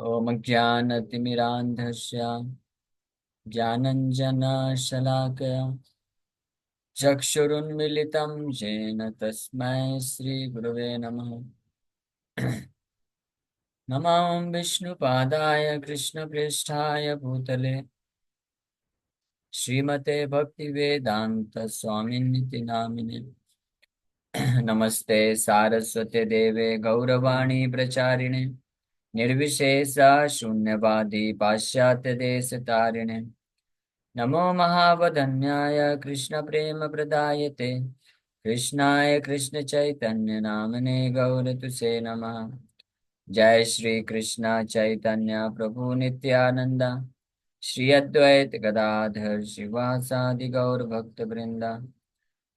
ॐ ज्ञानतिमिरान्धस्य ज्ञानञ्जनशलाकया चक्षुरुन्मिलितं येन तस्मै श्रीगुरवे नमः। नमः विष्णुपादाय कृष्णप्रेष्ठाय भूतले श्रीमते भक्तिवेदान्तस्वामिन्निति नामिने। नमस्ते सारस्वते देवे गौरवाणी प्रचारिणे निर्विशेषा शून्यवादी पाश्चात्यदेशतारिणे। नमो महावदन्याय कृष्णप्रेमप्रदायते कृष्णाय कृष्णचैतन्यनामने गौरतुसे नमः। जय श्री कृष्ण चैतन्य प्रभु नित्यानंदा श्री अद्वैत गदाधर श्रीवासादि गौर भक्त वृंदा।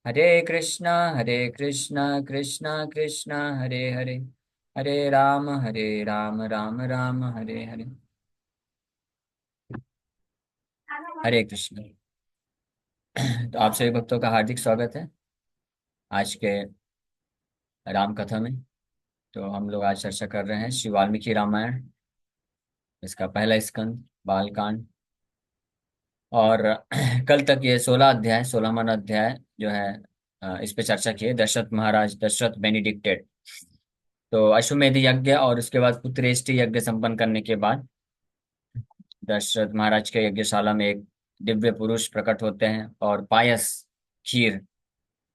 हरे कृष्णा कृष्णा कृष्णा हरे हरे, हरे राम राम राम हरे हरे। हरे कृष्ण। तो आप सभी भक्तों का हार्दिक स्वागत है आज के राम कथा में। तो हम लोग आज चर्चा कर रहे हैं श्री वाल्मीकि रामायण, इसका पहला स्कंद बालकांड। और कल तक ये 16 अध्याय 16वां अध्याय जो है इस पे चर्चा की है। दशरथ महाराज दशरथ बेनिडिक्टेड। तो अश्वमेध यज्ञ और उसके बाद पुत्रेष्टि यज्ञ संपन्न करने के बाद दशरथ महाराज के यज्ञशाला में एक दिव्य पुरुष प्रकट होते हैं और पायस खीर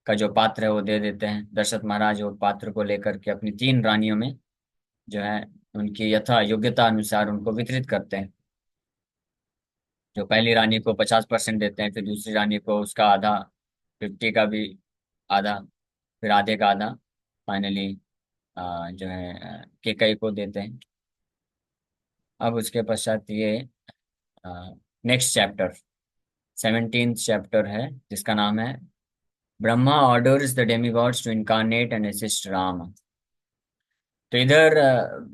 का जो पात्र है वो दे देते हैं। दशरथ महाराज वो पात्र को लेकर के अपनी 3 रानियों में जो है उनकी यथा योग्यता अनुसार उनको वितरित करते हैं। जो पहली रानी को 50% देते हैं, फिर दूसरी रानी को उसका आधा, 50 का भी आधा, फिर आधे का आधा, फाइनली जो है केकई को देते हैं। अब उसके पश्चात ये नेक्स्ट चैप्टर 17th चैप्टर है जिसका नाम है Brahma orders the demigods to incarnate and assist Ram. तो इधर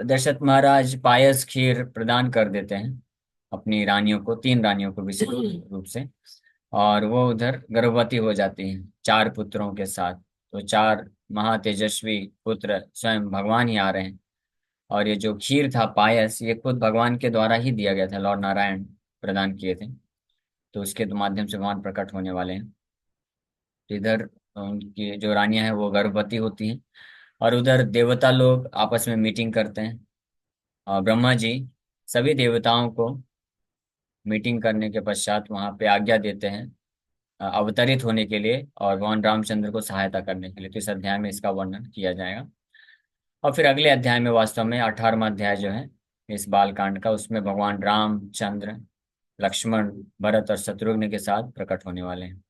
दशरथ महाराज पायस खीर प्रदान कर देते हैं अपनी रानियों को, 3 रानियों को विशेष रूप से। और वो उधर गर्भवती हो जाती हैं 4 पुत्रों के साथ। तो 4 महातेजस्वी पुत्र स्वयं भगवान ही आ रहे हैं। और ये जो खीर था पायस, ये खुद भगवान के द्वारा ही दिया गया था, लॉर्ड नारायण प्रदान किए थे। तो उसके माध्यम से भगवान प्रकट होने वाले हैं। तो इधर उनकी जो रानियां हैं वो गर्भवती होती हैं। और उधर देवता लोग आपस में मीटिंग करते हैं और ब्रह्मा जी सभी देवताओं को मीटिंग करने के पश्चात वहां पे आज्ञा देते हैं अवतरित होने के लिए और भगवान रामचंद्र को सहायता करने के लिए। तो इस अध्याय में इसका वर्णन किया जाएगा। और फिर अगले अध्याय में वास्तव में 18वां अध्याय जो है इस बालकांड का, उसमें भगवान रामचंद्र लक्ष्मण भरत और शत्रुघ्न के साथ प्रकट होने वाले हैं।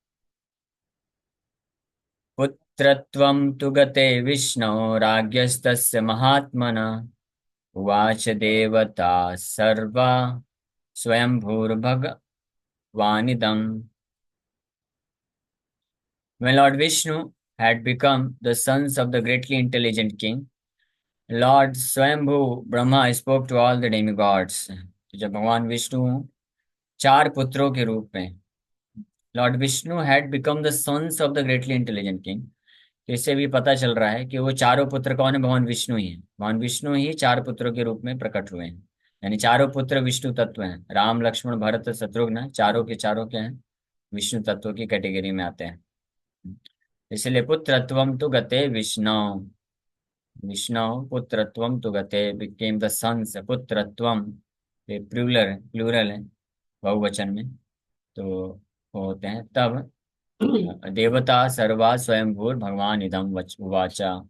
पुत्रत्वं तु गते विष्णो राज्ञस्तस्य महात्मनः उवाच देवता सर्वा स्वयंभूर्भगवानिदम्। When Lord Vishnu had become the sons of the greatly intelligent king, Lord Swayambhu Brahma spoke to all the demigods. तो जब भगवान विष्णु 4 पुत्रों के रूप में, lord Vishnu had become the sons of the greatly intelligent king. तो इससे भी पता चल रहा है कि वो 4 पुत्र कौन है, भगवान विष्णु ही है। भगवान विष्णु ही 4 पुत्रों के रूप में प्रकट हुए हैं। यानी 4 पुत्र विष्णु तत्व हैं। राम लक्ष्मण भरत शत्रुघ्न चारों के चारों क्या हैं, विष्णु तत्व की कैटेगरी में आते हैं। इसलिए पुत्रत्वम तु गते विष्णु, विष्णु पुत्रत्वम तु गते बिकेम द सन्स। पुत्रत्वम ये प्लूरल प्लूरल है बहुवचन में, तो वो होते हैं तब देवता सर्वा स्वयंभूर भगवान इदम उवाचा।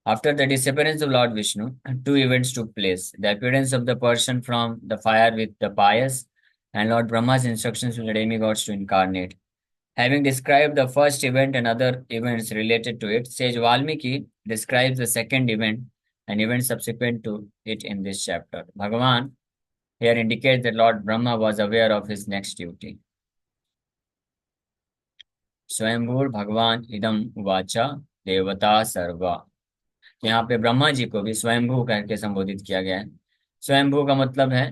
After the disappearance of Lord Vishnu, 2 events took place: the appearance of the person from the fire with the pious, and Lord Brahma's instructions to the demigods to incarnate. Having described the first event and other events related to it, Sage Valmiki describes the second event and events subsequent to it in this chapter. Bhagavan here indicates that Lord Brahma was aware of his next duty. स्वयंभूर भगवान इदम उवाचा देवता सर्वा। यहाँ पे ब्रह्मा जी को भी स्वयंभू करके संबोधित किया गया है। स्वयंभू का मतलब है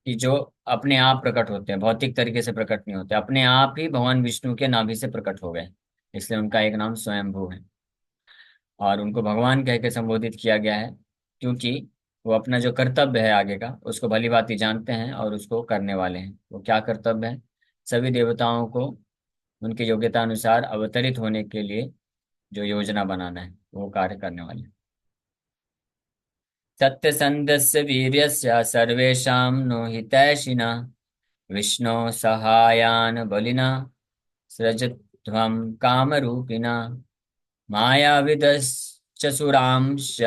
कि जो अपने आप प्रकट होते हैं, भौतिक तरीके से प्रकट नहीं होते, अपने आप ही भगवान विष्णु के नाभि से प्रकट हो गए, इसलिए उनका एक नाम स्वयंभू है। और उनको भगवान कह के संबोधित किया गया है क्योंकि वो अपना जो कर्तव्य है आगे का उसको भली भांति जानते हैं और उसको करने वाले हैं। वो क्या कर्तव्य है? सभी देवताओं को उनकी योग्यता अनुसार अवतरित होने के लिए जो योजना बनाना है वो कार्य करने वाले हैं। सत्यसन्धस्य वीर्यस्य सर्वेषां नो हितैषिणा विष्णो सहायान बलिना सृजध्वं कामरूपिणा मायाविदश्च सुरांश्च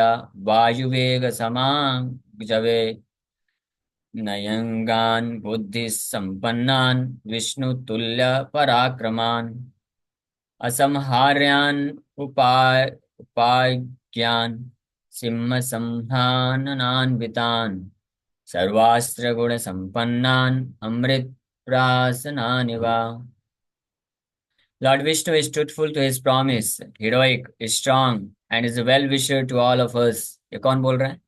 वायुवेगसमां जवे नयंगान बुद्धि संपन्नान विष्णुतुल्य पराक्रमान असंहार्यान उपाज्ञान सिंह संहाननान्वितान सर्वास्त्र गुण संपन्नान अमृत प्रासनानि वा। Lord Vishnu is truthful to his promise, heroic, strong, and is a well-wisher to all of us. ये कौन बोल रहा है?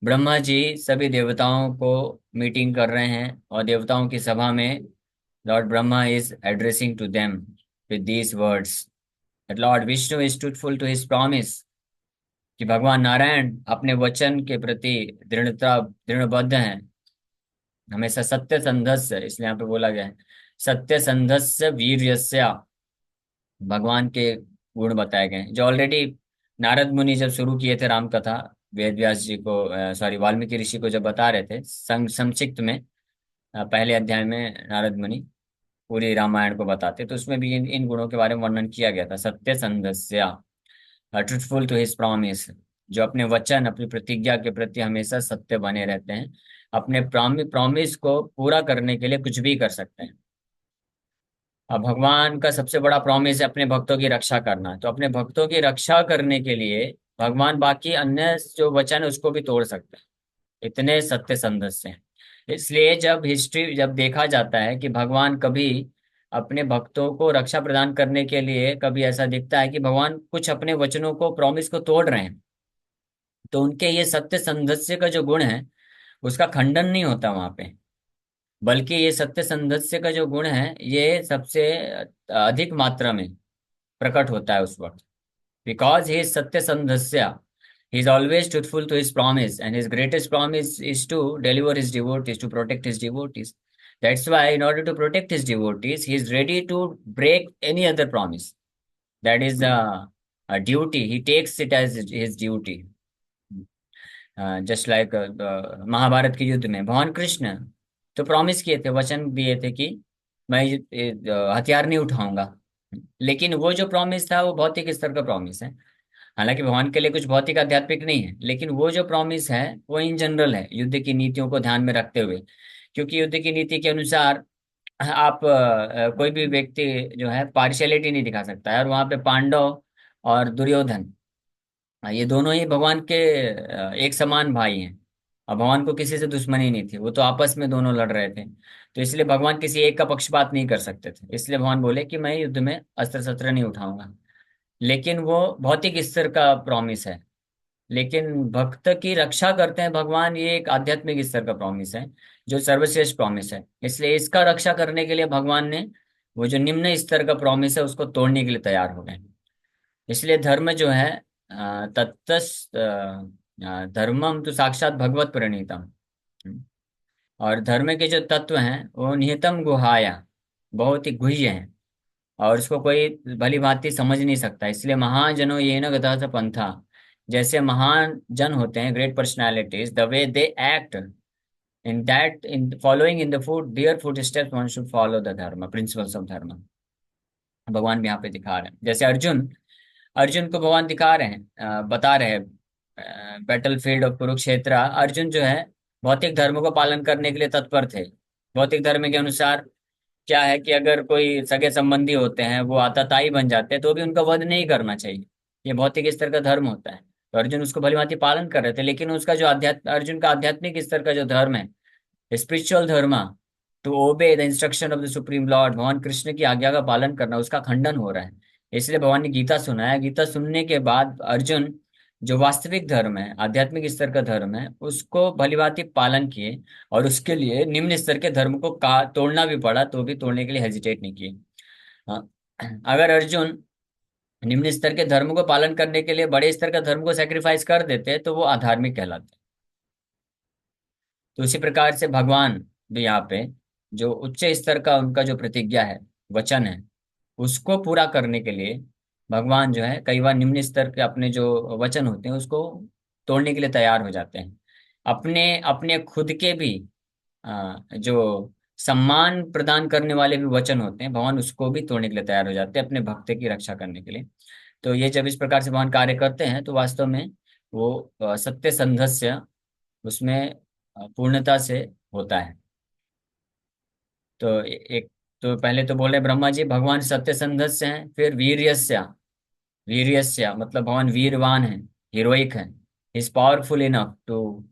ब्रह्मा जी सभी देवताओं को मीटिंग कर रहे हैं और देवताओं की सभा में lord Brahma is addressing to them with these words that lord Vishnu is truthful to his promise, कि भगवान नारायण अपने वचन के प्रति दृढ़बद्ध हैं, हमेशा सत्य संधस्य, इसलिए यहाँ पे बोला गया है सत्य संधस्य वीर्यस्य। भगवान के गुण बताए गए हैं जो ऑलरेडी नारद मुनि जब शुरू किए थे राम कथा, वेद व्यास जी को सॉरी वाल्मीकि ऋषि को जब बता रहे थे संक्षिप्त में, पहले अध्याय में नारद मुनि पूरी रामायण को बताते, तो उसमें भी इन गुणों के बारे में वर्णन किया गया था। सत्य संधस्य, ट्रूथफुल टू हिज प्रॉमिस, जो अपने वचन अपनी प्रतिज्ञा के प्रति हमेशा सत्य बने रहते हैं, अपने प्रॉमिस को पूरा करने के लिए कुछ भी कर सकते हैं। अब भगवान का सबसे बड़ा प्रॉमिस है अपने भक्तों की रक्षा करना, तो अपने भक्तों की रक्षा करने के लिए भगवान बाकी अन्य जो वचन है उसको भी तोड़ सकते हैं, इतने सत्य संधस्य हैं। इसलिए जब देखा जाता है कि भगवान कभी अपने भक्तों को रक्षा प्रदान करने के लिए कभी ऐसा दिखता है कि भगवान कुछ अपने वचनों को प्रॉमिस को तोड़ रहे हैं, तो उनके ये सत्य संधस्य का जो गुण है उसका खंडन नहीं होता वहां पे, बल्कि ये सत्य संधस्य का जो गुण है ये सबसे अधिक मात्रा में प्रकट होता है उस वक्त। बिकॉज ही इज सत्य संधस्य, he is always truthful to his promise, and his greatest promise is to deliver his devotees, to protect his devotees. That's why in order to protect his devotees he is ready to break any other promise. That is a duty, he takes it as his duty. Just like Mahabharat के युद्ध में भगवान कृष्ण तो promise किए थे, वचन दिए थे कि मैं हथियार नहीं उठाऊंगा, लेकिन वो जो प्रॉमिस था वो भौतिक स्तर का प्रॉमिस है। हालांकि भगवान के लिए कुछ भौतिक आध्यात्मिक नहीं है, लेकिन वो जो प्रॉमिस है वो इन जनरल है युद्ध की नीतियों को ध्यान में रखते हुए, क्योंकि युद्ध की नीति के अनुसार आप कोई भी व्यक्ति जो है पार्शियलिटी नहीं दिखा सकता है, और वहां पे पांडव और दुर्योधन, ये दोनों ही भगवान के एक समान भाई हैं, और भगवान को किसी से दुश्मनी नहीं थी, वो तो आपस में दोनों लड़ रहे थे, तो इसलिए भगवान किसी एक का पक्षपात नहीं कर सकते थे, इसलिए भगवान बोले कि मैं युद्ध में अस्त्र शस्त्र नहीं उठाऊंगा। लेकिन वो भौतिक स्तर का प्रॉमिस है, लेकिन भक्त की रक्षा करते हैं भगवान, ये एक आध्यात्मिक स्तर का प्रॉमिस है जो सर्वश्रेष्ठ प्रॉमिस है। इसलिए इसका रक्षा करने के लिए भगवान ने वो जो निम्न स्तर का प्रॉमिस है उसको तोड़ने के लिए तैयार हो गए। इसलिए धर्म जो है तत्तस धर्मम तो साक्षात भगवत प्रणीतम, और धर्म के जो तत्व हैं वो निहितम गुहाया, बहुत ही गुह्य हैं, और उसको कोई भली भांति समझ नहीं सकता। इसलिए महाजनो ये न गता था पंथा, जैसे महान जन होते हैं great personalities, the way they act in following in the food their food steps one should follow the धर्म प्रिंसिपल्स ऑफ धर्म। भगवान भी यहाँ पे दिखा रहे हैं, जैसे अर्जुन, अर्जुन को भगवान दिखा रहे हैं, बता रहे हैं battle field of Kurukshetra, Arjun जो है भौतिक धर्म को पालन करने के लिए तत्पर थे। भौतिक धर्म के अनुसार क्या है कि अगर कोई सगे संबंधी होते हैं वो आतताई बन जाते हैं तो भी उनका वध नहीं करना चाहिए, ये भौतिक स्तर का धर्म होता है। तो अर्जुन उसको भली भांति पालन कर रहे थे, लेकिन उसका जो अर्जुन का आध्यात्मिक स्तर का जो धर्म है, स्पिरिचुअल धर्म, to obey the instruction of the supreme lord, भगवान कृष्ण की आज्ञा का पालन करना, उसका खंडन हो रहा है। इसलिए भगवान ने गीता सुनाया, गीता सुनने के बाद अर्जुन जो वास्तविक धर्म है आध्यात्मिक स्तर का धर्म है उसको भलीभांति पालन किए, और उसके लिए निम्न स्तर के धर्म को तोड़ना भी पड़ा तो भी तोड़ने के लिए हेजिटेट नहीं किए। हाँ, अगर अर्जुन निम्न स्तर के धर्म को पालन करने के लिए बड़े स्तर का धर्म को सेक्रीफाइस कर देते तो वो अधार्मिक कहलाते। तो उसी प्रकार से भगवान भी यहाँ पे जो उच्च स्तर का उनका जो प्रतिज्ञा है, वचन है, उसको पूरा करने के लिए भगवान जो है कई बार निम्न स्तर के अपने जो वचन होते हैं उसको तोड़ने के लिए तैयार हो जाते हैं। अपने अपने खुद के भी जो सम्मान प्रदान करने वाले भी वचन होते हैं, भगवान उसको भी तोड़ने के लिए तैयार हो जाते हैं अपने भक्त की रक्षा करने के लिए। तो ये जब इस प्रकार से भगवान कार्य करते हैं तो वास्तव में वो सत्य संधस्य उसमें पूर्णता से होता है। तो एक, तो पहले तो बोले ब्रह्मा जी भगवान सत्य संधस्य हैं, फिर वीर्यस्य। वीर्यस्य मतलब भगवान वीरवान है, हीरोइक है, is powerful enough to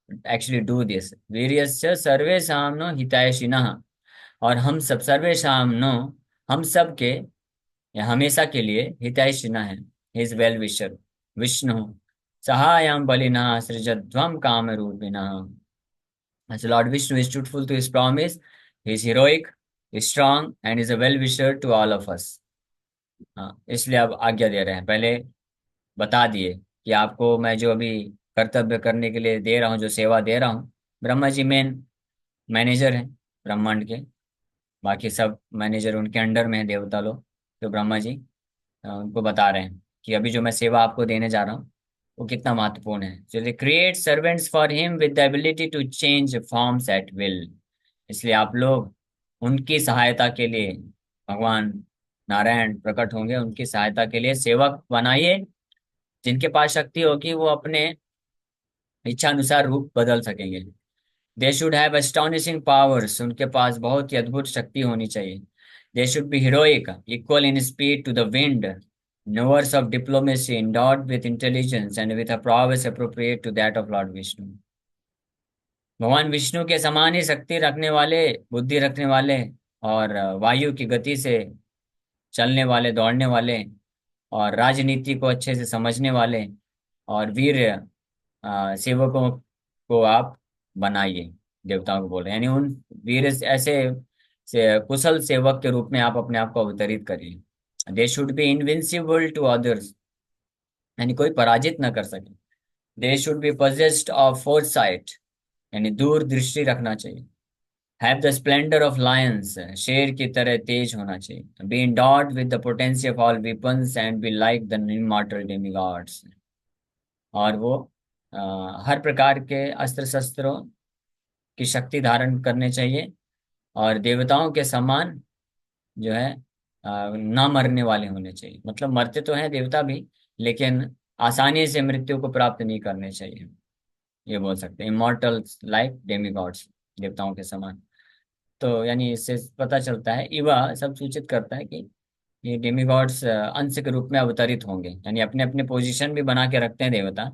actually do this. वीर्यस्य सर्वेषां नो हितैषिणः, और हम सब सर्वेषां नो, हम सब के या हमेशा के लिए हितैषिणः है, हिज वेल विशर। विष्णु सहायं बलिनः सृजध्वं काम रूपिणः। As Lord Vishnu is truthful to his promise, he is heroic, is strong, and is a well-wisher to all of us. हाँ, इसलिए अब आज्ञा दे रहे हैं। पहले बता दिए कि आपको मैं जो अभी कर्तव्य करने के लिए दे रहा हूँ, जो सेवा दे रहा हूँ, ब्रह्मा जी मेन मैनेजर हैं ब्रह्मांड के। बाकी सब मैनेजर उनके अंडर में है, देवता लोग। तो ब्रह्मा जी उनको बता रहे हैं कि अभी जो मैं सेवा आपको देने जा रहा हूँ वो कितना महत्वपूर्ण है। So they create servants for him with the ability to change forms at will। इसलिए आप लोग उनकी सहायता के लिए, भगवान नारायण प्रकट होंगे, उनकी सहायता के लिए सेवक बनाइए जिनके पास शक्ति होगी वो अपने इच्छा अनुसार रूप बदल सकेंगे। They should have astonishing powers, उनके पास बहुत ही अद्भुत शक्ति होनी चाहिए। They should be heroic, equal in speed to the wind, knowers of diplomacy, endowed with intelligence and with a prowess appropriate to that of Lord Vishnu। भगवान विष्णु के समान ही शक्ति रखने वाले, बुद्धि रखने वाले, और वायु की गति से चलने वाले, दौड़ने वाले, और राजनीति को अच्छे से समझने वाले, और वीर सेवकों को आप बनाइए। देवताओं को बोल रहे हैं, यानी उन वीर ऐसे से कुशल सेवक के रूप में आप अपने आप को अवतरित करिए। They should be invincible to others, यानी कोई पराजित न कर सके। They should be possessed of foresight, यानी दूरदृष्टि रखना चाहिए। Have the splendour of lions, शेर की तरह तेज होना चाहिए। Be endowed with the potency of all weapons and be like the immortal demigods, और वो हर प्रकार के अस्त्र शस्त्रों की शक्ति धारण करने चाहिए, और देवताओं के समान जो है ना मरने वाले होने चाहिए। मतलब मरते तो हैं देवता भी, लेकिन आसानी से मृत्यु को प्राप्त नहीं करने चाहिए, ये बोल सकते हैं। इमॉर्टल्स लाइक डेमीगॉड्स, देवताओं के समान। तो यानी इससे पता चलता है, इवा सब सूचित करता है कि ये डेमीगॉड्स अंश के रूप में अवतरित होंगे, यानी अपने अपने पोजीशन भी बना के रखते हैं देवता।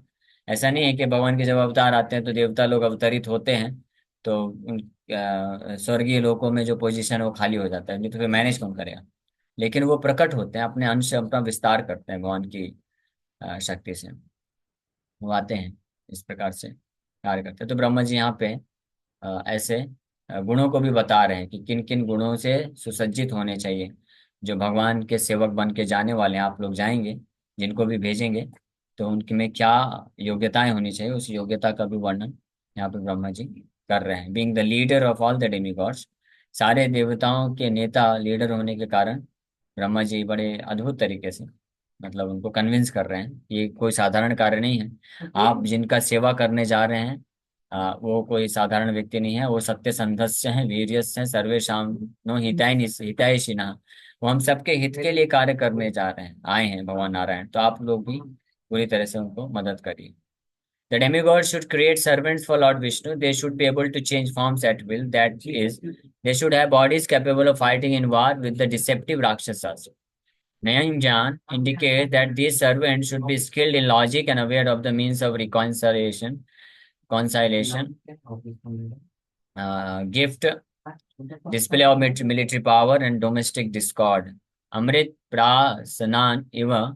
ऐसा नहीं है कि भगवान के जब अवतार आते हैं तो देवता लोग अवतरित होते हैं तो उन स्वर्गीय लोकों में जो पोजीशन है वो खाली हो जाता है, नहीं तो फिर मैनेज कौन करेगा। लेकिन वो प्रकट होते हैं, अपने अंश अपना विस्तार करते हैं भगवान की शक्ति से, वो आते हैं इस प्रकार से कार्य करते हैं। तो ब्रह्मा जी यहाँ पे ऐसे गुणों को भी बता रहे हैं कि किन किन गुणों से सुसज्जित होने चाहिए जो भगवान के सेवक बन के जाने वाले हैं। आप लोग जाएंगे, जिनको भी भेजेंगे, तो उनके में क्या योग्यताएं होनी चाहिए, उस योग्यता का भी वर्णन यहाँ पे ब्रह्मा जी कर रहे हैं। Being the leader of all the demigods, सारे देवताओं के नेता, लीडर होने के कारण ब्रह्मा जी बड़े अद्भुत तरीके से मतलब उनको कन्विंस कर रहे हैं। ये कोई साधारण कार्य नहीं है। आप जिनका सेवा करने जा रहे हैं वो कोई साधारण व्यक्ति नहीं है, वो सत्य संधस्य हैं, वीर्यस्य हैं, सर्वेषां नो हितैषिणः। वो हम सबके हित के लिए कार्य करने जा रहे हैं, आए हैं भगवान नारायण। तो आप लोग भी पूरी तरह से उनको मदद करिए। The demigods should create servants for Lord Vishnu. They should be able to change forms at will. That is, they should have bodies capable of fighting in war with the deceptive Rakshasas. Nayanjan indicates that these servants should be skilled in logic and aware of the means of conciliation, gift, display of military power, and domestic discord. Amrit Prasanan Eva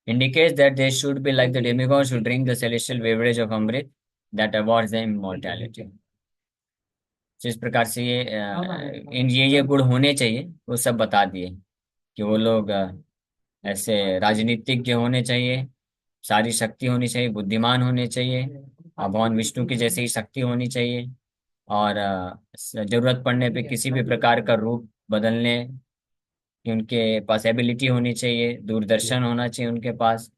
indicates that they should be like the demigods who drink the celestial beverage of Amrit that awards them immortality। जिस प्रकार से इन ये गुण होने चाहिए वो सब बता दिए कि वो लोग ऐसे राजनीतिज्ञ होने चाहिए, सारी शक्ति होनी चाहिए, बुद्धिमान होने चाहिए, भगवान विष्णु की जैसे ही शक्ति होनी चाहिए, और जरूरत पड़ने पे किसी भी प्रकार का रूप बदलने की उनके पास एबिलिटी होनी चाहिए, दूरदर्शन होना चाहिए उनके पास,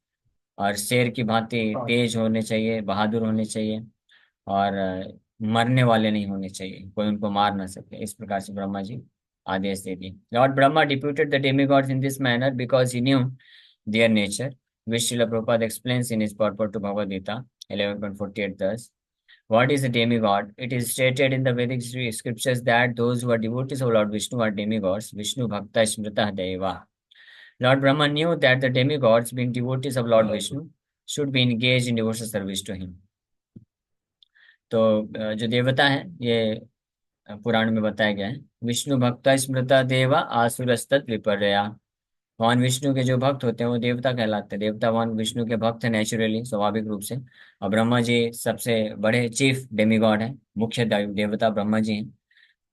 और शेर की भांति तेज होने चाहिए, बहादुर होने चाहिए, और मरने वाले नहीं होने चाहिए, कोई उनको मार ना सके। इस प्रकार से ब्रह्मा जी आदेश दे दिए। Lord Brahma deputed the demigods in this manner because he new their nature, which Srila Prabhupada explains in his purport to Bhagavad Gita 11.48 thus. What is a demigod? It is stated in the Vedic scriptures that those who are devotees of Lord Vishnu are demigods, Vishnu Bhakta Smrita Deva. Lord Brahma knew that the demigods, being devotees of Lord Vishnu, should be engaged in devotional service to him. तो जो देवता हैं, ये पुराण में बताया गया है। विष्णु भक्ता स्मृता देवा आसुरस्तत विपर्या। भगवान विष्णु के जो भक्त होते हैं वो देवता कहलाते हैं। देवता भगवान विष्णु के भक्त हैं नेचुरली, स्वाभाविक रूप से। और ब्रह्मा जी सबसे बड़े चीफ डेमिगॉड हैं, मुख्य देवता ब्रह्मा जी हैं।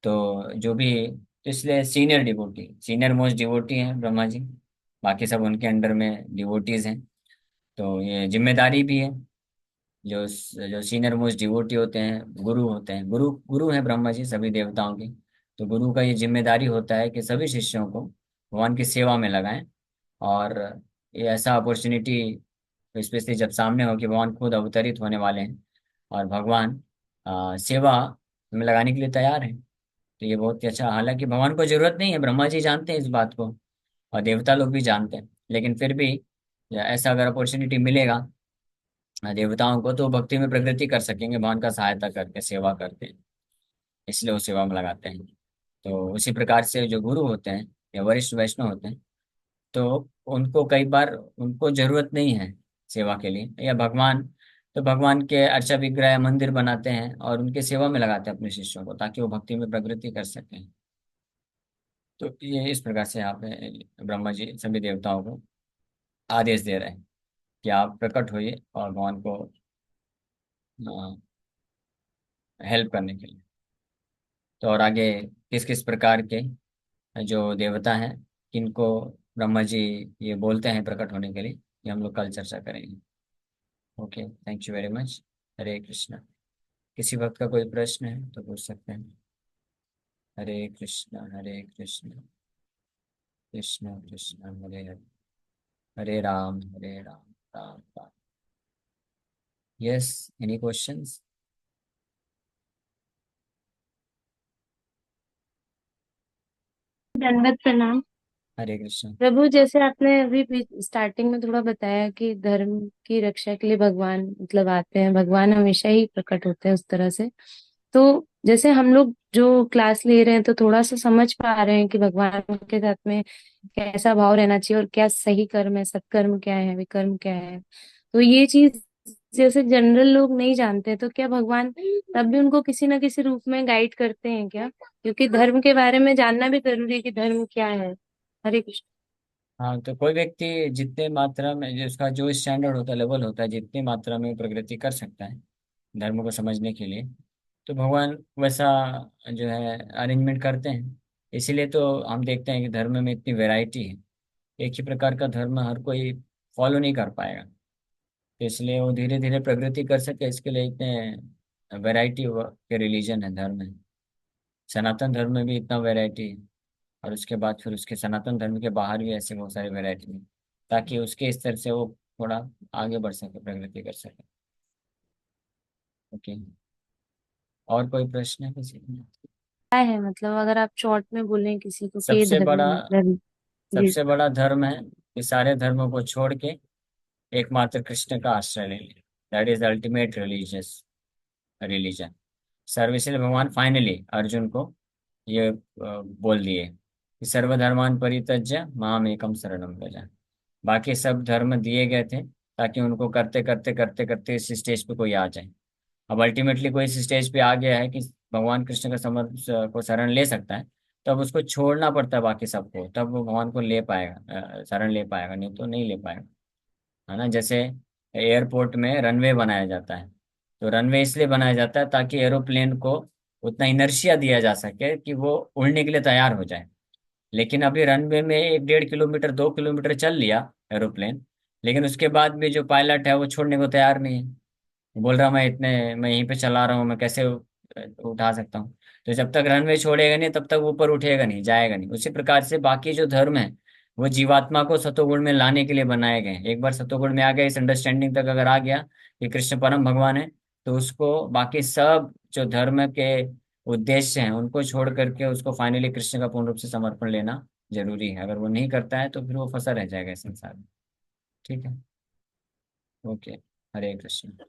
तो जो भी, तो इसलिए सीनियर मोस्ट डिवोटी हैं ब्रह्मा जी, बाकी सब उनके अंडर में डिवोटीज हैं। तो ये जिम्मेदारी भी है। जो जो सीनियर मोस्ट डिवोटी होते हैं, गुरु होते हैं, गुरु गुरु हैं ब्रह्मा जी सभी देवताओं के। तो गुरु का ये जिम्मेदारी होता है कि सभी शिष्यों को भगवान की सेवा में लगाएं। और ये ऐसा अपॉर्चुनिटी स्पेशली जब सामने हो कि भगवान खुद अवतरित होने वाले हैं और भगवान सेवा में लगाने के लिए तैयार हैं, तो ये बहुत ही अच्छा। हालांकि भगवान को जरूरत नहीं है, ब्रह्मा जी जानते हैं इस बात को, और देवता लोग भी जानते हैं, लेकिन फिर भी ऐसा अगर अपॉर्चुनिटी मिलेगा देवताओं को, तो भक्ति में प्रगति कर सकेंगे भगवान का सहायता करके, सेवा करके। इसलिए वो सेवा में लगाते हैं। तो उसी प्रकार से जो गुरु होते हैं या वरिष्ठ वैष्णव होते हैं, तो उनको कई बार उनको जरूरत नहीं है सेवा के लिए, या भगवान, तो भगवान के अर्चा विग्रह मंदिर बनाते हैं और उनके सेवा में लगाते हैं अपने शिष्यों को, ताकि वो भक्ति में प्रगति कर सकें। तो ये इस प्रकार से यहाँ पे ब्रह्मा जी सभी देवताओं को आदेश दे रहे हैं कि आप प्रकट होइए और भगवान को हेल्प करने के लिए। तो और आगे किस किस प्रकार के जो देवता हैं, किनको ब्रह्मा जी ये बोलते हैं प्रकट होने के लिए, ये हम लोग कल चर्चा करेंगे। Okay, thank you very much. Hare Krishna. किसी वक्त का कोई प्रश्न है तो पूछ सकते हैं। Hare Krishna Hare Krishna, Krishna Krishna Hare Hare, Hare Ram Ram Ram. Yes, any questions? दंडवत प्रणाम। हरे कृष्णा। प्रभु, जैसे आपने अभी स्टार्टिंग में थोड़ा बताया कि धर्म की रक्षा के लिए भगवान मतलब आते हैं, भगवान हमेशा ही प्रकट होते हैं उस तरह से। तो जैसे हम लोग जो क्लास ले रहे हैं तो थोड़ा सा समझ पा रहे हैं कि भगवान के साथ में कैसा भाव रहना चाहिए और क्या सही कर्म है, सत्कर्म क्या है, विकर्म क्या है। तो ये चीज जैसे जनरल लोग नहीं जानते, तो क्या भगवान तब भी उनको किसी ना किसी रूप में गाइड करते हैं क्या? क्योंकि धर्म के बारे में जानना भी जरूरी है कि धर्म क्या है। हरे कृष्ण। हाँ, तो कोई व्यक्ति जितने मात्रा में, जिसका जो स्टैंडर्ड होता है, लेवल होता है, जितनी मात्रा में प्रगति कर सकता है धर्म को समझने के लिए, तो भगवान वैसा जो है अरेंजमेंट करते हैं। इसीलिए तो हम देखते हैं कि धर्म में इतनी वैरायटी है। एक ही प्रकार का धर्म हर कोई फॉलो नहीं कर पाएगा, तो इसलिए वो धीरे धीरे प्रगति कर सके, इसके लिए इतने वैरायटी के रिलीजन है, धर्म है। सनातन धर्म में भी इतना वैरायटी है, और उसके बाद फिर उसके सनातन धर्म के बाहर भी ऐसे बहुत सारी वैरायटी है, ताकि उसके स्तर से वो थोड़ा आगे बढ़ सके, प्रगति कर सके। ओके, और कोई प्रश्न है किसी का? क्या है मतलब, अगर आप शॉर्ट में बोलें किसी को कि सबसे धर्म बड़ा मतलब। जी। सबसे बड़ा धर्म है कि सारे धर्मों को छोड़ के एकमात्र कृष्ण का आश्रय ले ले। That is the ultimate religion सर्व। इसलिए भगवान फाइनली अर्जुन को ये बोल दिए कि सर्वधर्मान परित्यज्य माम एकम शरणम व्रज। बाकी सब धर्म दिए गए थे ताकि उनको करते करते करते करते इस स्टेज पे कोई आ जाए। अब अल्टीमेटली कोई इस स्टेज पे आ गया है कि भगवान कृष्ण का को शरण ले सकता है, तब उसको छोड़ना पड़ता है बाकी सबको, तब वो भगवान को ले पाएगा, शरण ले पाएगा, नहीं तो नहीं ले पाएगा। है ना, जैसे एयरपोर्ट में रनवे बनाया जाता है, तो रनवे इसलिए बनाया जाता है ताकि एरोप्लेन को उतना इनर्शिया दिया जा सके कि वो उड़ने के लिए तैयार हो जाए। लेकिन अभी रनवे में 1-1.5 किलोमीटर 2 किलोमीटर चल लिया एरोप्लेन, लेकिन उसके बाद भी जो पायलट है वो छोड़ने को तैयार नहीं है। बोल रहा मैं इतने, मैं यहीं पे चला रहा हूँ, मैं कैसे उठा सकता हूँ। तो जब तक रनवे छोड़ेगा नहीं तब तक ऊपर उठेगा नहीं, जाएगा नहीं। उसी प्रकार से बाकी जो धर्म है वो जीवात्मा को सतोगुण में लाने के लिए बनाए गए हैं। एक बार सतोगुण में आ गया, इस अंडरस्टैंडिंग तक अगर आ गया कि कृष्ण परम भगवान है, तो उसको बाकी सब जो धर्म के उद्देश्य हैं उनको छोड़ करके उसको फाइनली कृष्ण का पूर्ण रूप से समर्पण लेना जरूरी है। अगर वो नहीं करता है तो फिर वो फंसा रह जाएगा इस संसार में। ठीक है। ओके। हरे कृष्ण।